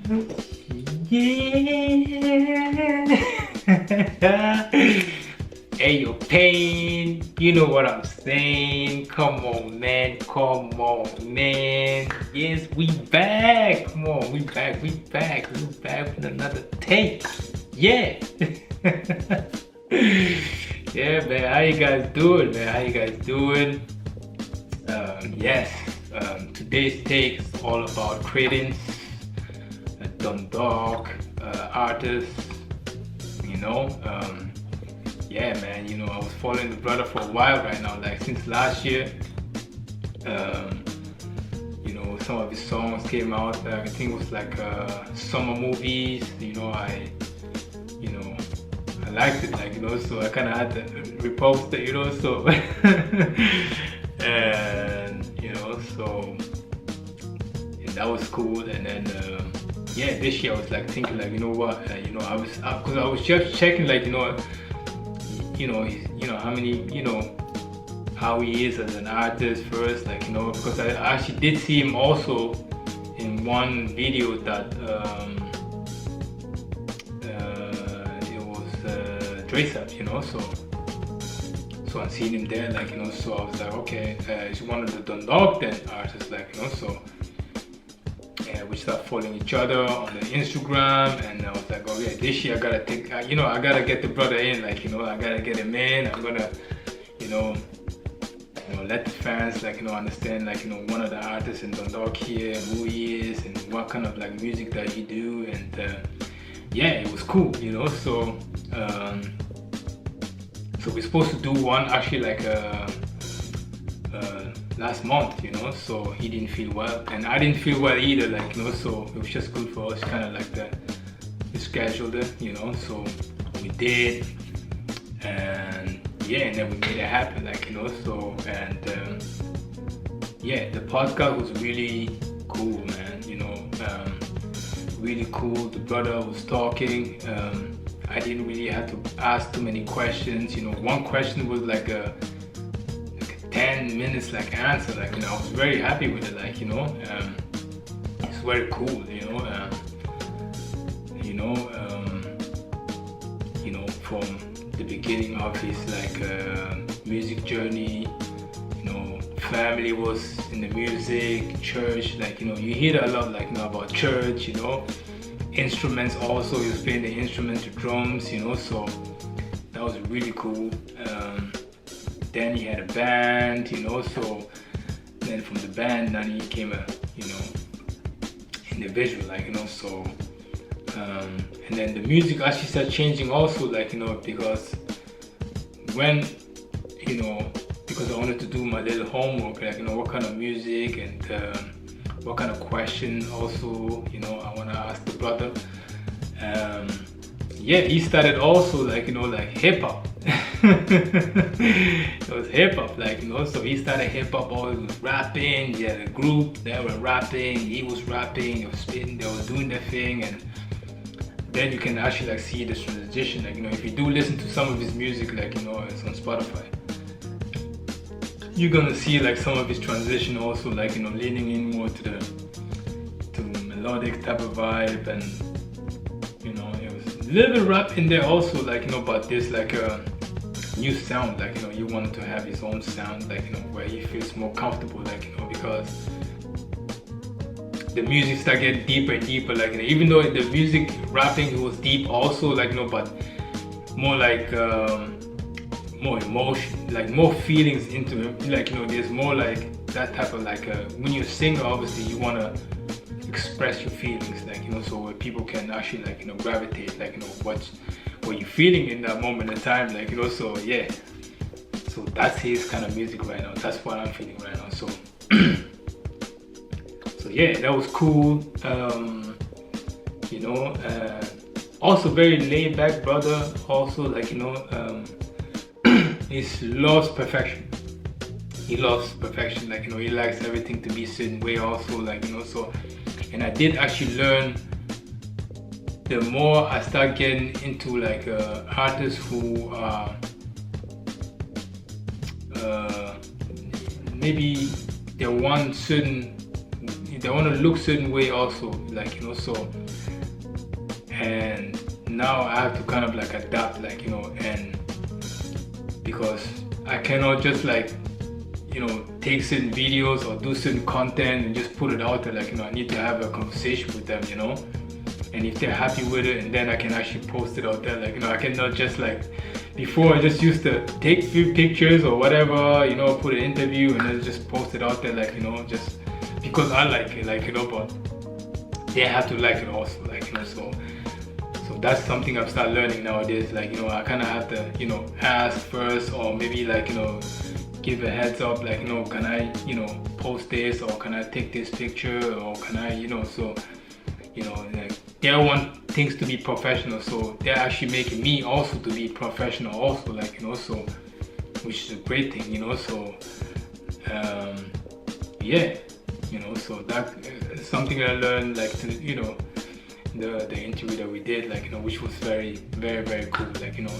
Yeah. Hey, yo, Pain, you know what I'm saying? Come on, man. Come on, man. Yes, we back. Come on, we back. We back with another take. Yeah. Yeah, man. How you guys doing, man? How you guys doing? Yes. Today's take is all about Credence, a Dundalk artist. You know. Yeah, man, you know, I was following the brother for a while right now, like since last year. You know, some of his songs came out, I think it was like summer movies, you know, I liked it, like, you know, so I kind of had to repost it, you know, so, and, you know, so, yeah, that was cool, and then, yeah, this year I was like thinking, like, you know what, you know, because I was just checking, like, how many, how he is as an artist first, like, because I actually did see him also in one video that it was dress up, so I seen him there, like, so I was like, okay, he's one of the Dundalk then artists, like, so we started following each other on the Instagram, and I was like, okay, this year I gotta take, I gotta get the brother in, like, I gotta get him in. I'm gonna, let the fans, like, understand, like, one of the artists in Dundalk here, who he is, and what kind of like music that he do, and yeah, it was cool, so so we're supposed to do one actually like last month, so he didn't feel well and I didn't feel well either, like, so it was just good for us, kind of like we scheduled it, so we did, and yeah, and then we made it happen, like, so, and yeah, the podcast was really cool, man, really cool. The brother was talking, I didn't really have to ask too many questions, one question was like a 10 minutes like answer, like, I was very happy with it, like, it's very cool, from the beginning of his like music journey, family was in the music, church, like, you hear that a lot, like, about church, instruments also, he was playing the instrument, the drums, so that was really cool. Then he had a band, so then from the band, then he became a, individual, like, so, and then the music actually started changing also, like, because when, because I wanted to do my little homework, like, what kind of music and what kind of question also, I want to ask the brother. Yeah, he started also, like, like hip-hop. It was hip-hop, like, so he started hip-hop, or he was rapping, he had a group, they were rapping, he was rapping, they were spitting, they were doing their thing, and then you can actually like see the transition, like, if you do listen to some of his music, like, it's on Spotify, you're gonna see like some of his transition also, like, leaning in more to melodic type of vibe, and it was a little bit rap in there also, like, but there's like a new sound, like, he wanted to have his own sound, like, where he feels more comfortable, like, because the music started getting deeper and deeper, like, even though the music rapping, it was deep also, like, but more like more emotion, like more feelings into it, like, there's more like that type of like when you're a singer, obviously you want to express your feelings, like, so where people can actually, like, gravitate, like, what you're feeling in that moment in time, like, so yeah, so that's his kind of music right now, that's what I'm feeling right now, so so yeah, that was cool. Also very laid back brother, also, like, he loves perfection. He loves perfection, like, he likes everything to be a certain way also, like, so, and I did actually learn, the more I start getting into like artists who are maybe they want certain, they want to look certain way also, like, you know. So, and now I have to kind of like adapt, like, you know, and because I cannot just like, you know, take certain videos or do certain content and just put it out there, like, you know. I need to have a conversation with them, you know, and if they're happy with it, and then I can actually post it out there, like, you know. I cannot just like, before I just used to take few pictures or whatever, you know, put an interview and then just post it out there, like, you know, just because I like it, like, you know, but they have to like it also, like, you know. So that's something I've started learning nowadays, like, you know. I kind of have to, you know, ask first, or maybe like, you know, give a heads up, like, you know, can I, you know, post this, or can I take this picture, or can I, you know. So, you know, like, they want things to be professional, so they're actually making me also to be professional also, like, you know. So, which is a great thing, you know. So yeah, you know, so that is something I learned, like, to, you know, the interview that we did, like, you know, which was very, very, very cool, like, you know.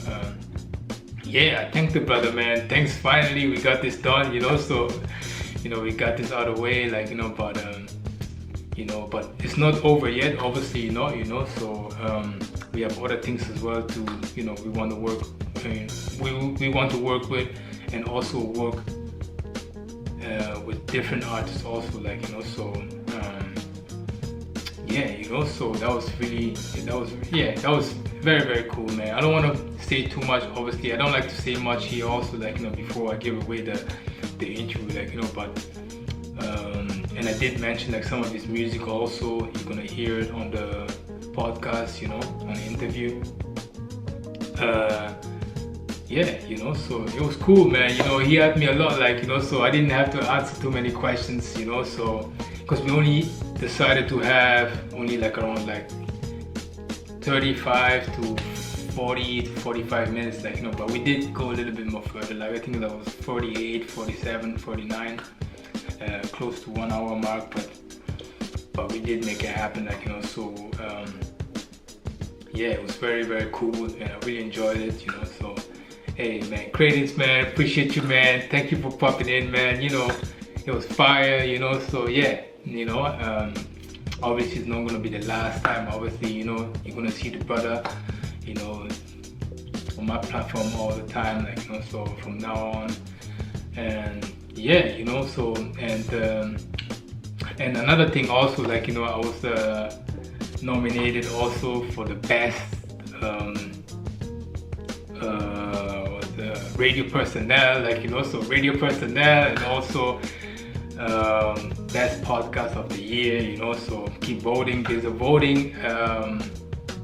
Yeah, I thank the brother, man. Thanks, finally we got this done, you know. So, you know, we got this out of the way, like, you know. But you know, but it's not over yet, obviously, you know. So we have other things as well to, you know, we want to work, we want to work with, and also work with different artists also, like, you know. So yeah, you know. So that was very, very cool, man. I don't want to say too much, obviously. I don't like to say much here also, like, you know, before I give away the interview, like, you know. But and I did mention like some of his music also, you're gonna hear it on the podcast, you know, on the interview. Yeah, you know, so it was cool, man. You know, he helped me a lot, like, you know. So I didn't have to answer too many questions, you know. So because we only decided to have only like around like 35 to 40 to 45 minutes, like, you know. But we did go a little bit more further, like I think that was 48, 47, 49, close to 1 hour mark, but we did make it happen, like, you know. So yeah, it was very, very cool, and I really enjoyed it, you know. So hey, man, Credence, man, appreciate you, man. Thank you for popping in, man. You know, it was fire, you know. So yeah, you know, obviously it's not gonna be the last time. Obviously, you know, you're gonna see the brother, you know, on my platform all the time, like, you know. So from now on, and yeah, you know. So and another thing also, like, you know, I was nominated also for the best radio personnel, like, you know. So radio personnel, and also best podcast of the year, you know. So keep voting. There's a voting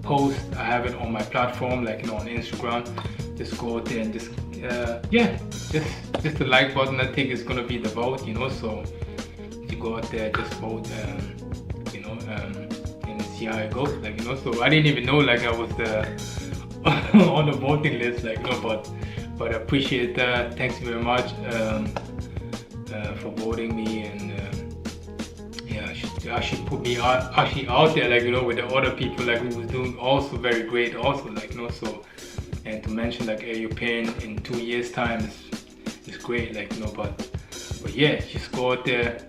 post. I have it on my platform, like, you know, on Instagram. Just go out there and just yeah, just the like button, I think is gonna be the vote, you know. So you go out there, just vote, you know, and see how it goes, like, you know. So I didn't even know like I was on the voting list, like, you know. But I appreciate that. Thanks very much for voting me, and yeah, actually put me out there, like, you know, with the other people, like, we was doing also very great also, like, you know. So, and to mention like, hey, you're paying in 2 years time is great, like, you know. But yeah, just go out there,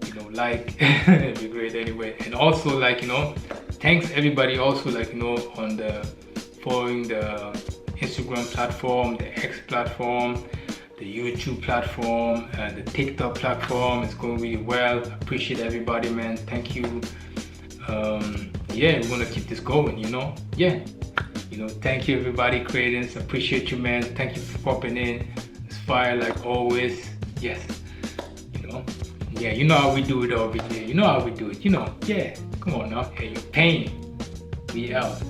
you know, like, it'd be great anyway. And also, like, you know, thanks everybody also, like, you know, on the following the Instagram platform, the X platform, the YouTube platform, and the TikTok platform. It's going really well. Appreciate everybody, man. Thank you. Yeah, we're gonna keep this going, you know. Yeah, you know, thank you everybody. Credence, appreciate you, man. Thank you for popping in. It's fire like always. Yes, you know. Yeah, you know how we do it over here. You know how we do it, you know. Yeah, come on now. Hey, PAYNE, we out.